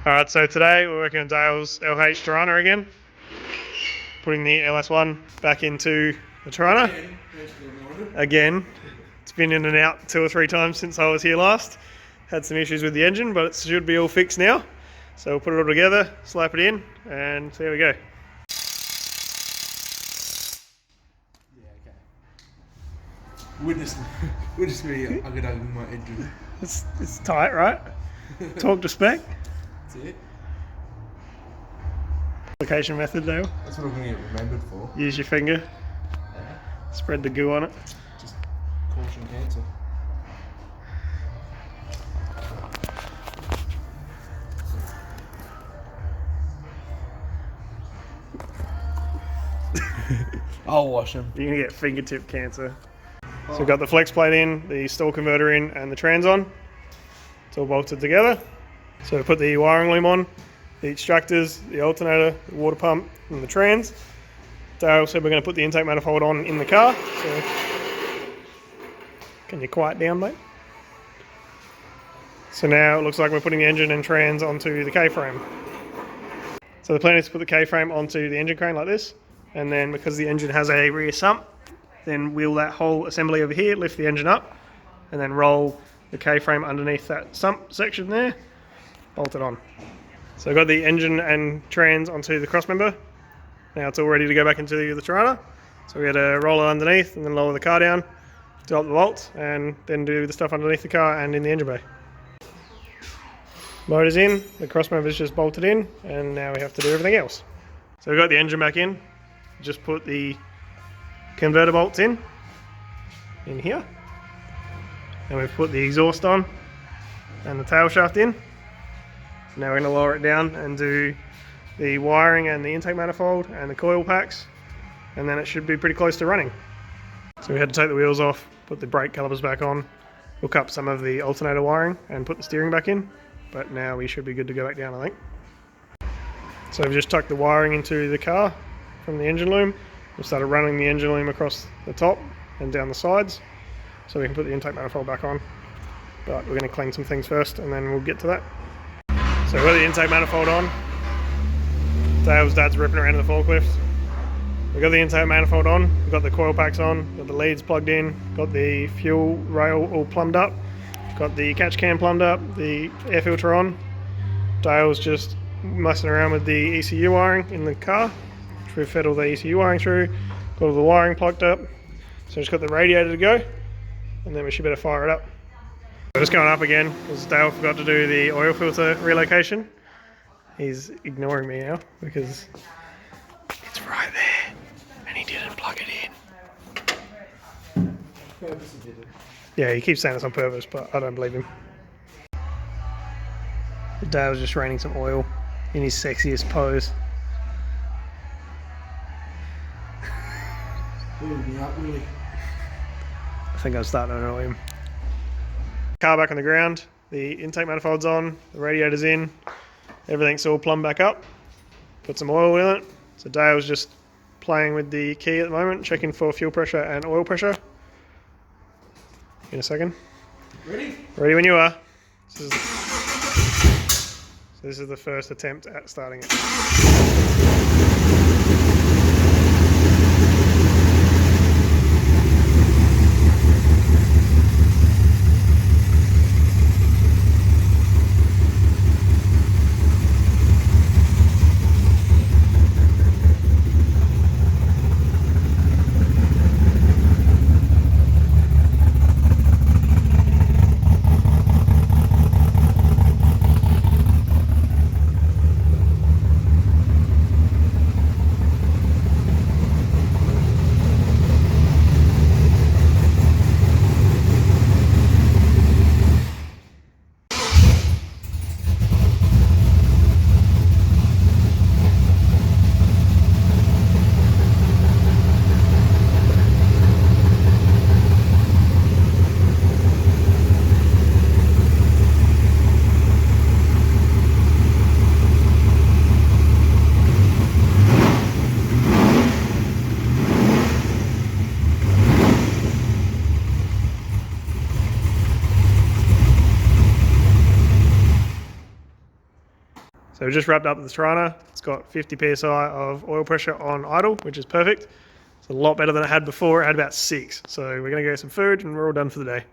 Alright, so today we're working on Dale's LH Torana again. Putting the LS1 back into the Torana. Again. It's been in and out 2 or 3 times since I was here last. Had some issues with the engine, but it should be all fixed now. So we'll put it all together, slap it in, and there we go. Witness me, I could open my engine. It's tight, right? Talk to spec. That's it. Application method, Dale. That's what I'm going to get remembered for. Use your finger. Spread the goo on it. Just caution cancer. I'll wash them. You're going to get fingertip cancer. So we've got the flex plate in, the stall converter in, and the trans on. It's all bolted together. So we put the wiring loom on, the extractors, the alternator, the water pump, and the trans. Dale said we're going to put the intake manifold on in the car. So can you quiet down, mate? So now it looks like we're putting the engine and trans onto the K-frame. So the plan is to put the K-frame onto the engine crane like this, and then because the engine has a rear sump, then wheel that whole assembly over here, lift the engine up, and then roll the K-frame underneath that sump section there, bolt it on. So I've got the engine and trans onto the cross member. Now it's all ready to go back into the Torana. So we had to roll it underneath and then lower the car down, do up the bolts, and then do the stuff underneath the car and in the engine bay. Motor's in, the cross member's just bolted in, and now we have to do everything else. So we've got the engine back in, just put the converter bolts in here, and we've put the exhaust on and the tail shaft in. So now we're going to lower it down and do the wiring and the intake manifold and the coil packs, and then it should be pretty close to running. So we had to take the wheels off, put the brake calipers back on, hook up some of the alternator wiring and put the steering back in, but now we should be good to go back down, I think. So we've just tucked the wiring into the car from the engine loom. We started running the engine loom across the top and down the sides so we can put the intake manifold back on. But we're going to clean some things first and then we'll get to that. So we've got the intake manifold on. Dale's dad's ripping around in the forklift. We've got the intake manifold on, we've got the coil packs on, got the leads plugged in, got the fuel rail all plumbed up, got the catch can plumbed up, the air filter on. Dale's just messing around with the ECU wiring in the car. We've fed all the ECU wiring through, got all the wiring plugged up, so just got the radiator to go, and then we should better fire it up. We're just going up again because Dale forgot to do the oil filter relocation. He's ignoring me now because it's right there and he didn't plug it in. Yeah, he keeps saying it's on purpose, but I don't believe him. Dale's just raining some oil in his sexiest pose. I think I'm starting to annoy him. Car back on the ground, the intake manifold's on, the radiator's in, everything's all plumbed back up. Put some oil in it. So Dale's just playing with the key at the moment, checking for fuel pressure and oil pressure. In a second. Ready? Ready when you are. So this is the first attempt at starting it. we just wrapped up the Torana. It's got 50 psi of oil pressure on idle, which is perfect. It's a lot better than it had before. It had about 6. So we're going to go get some food and we're all done for the day.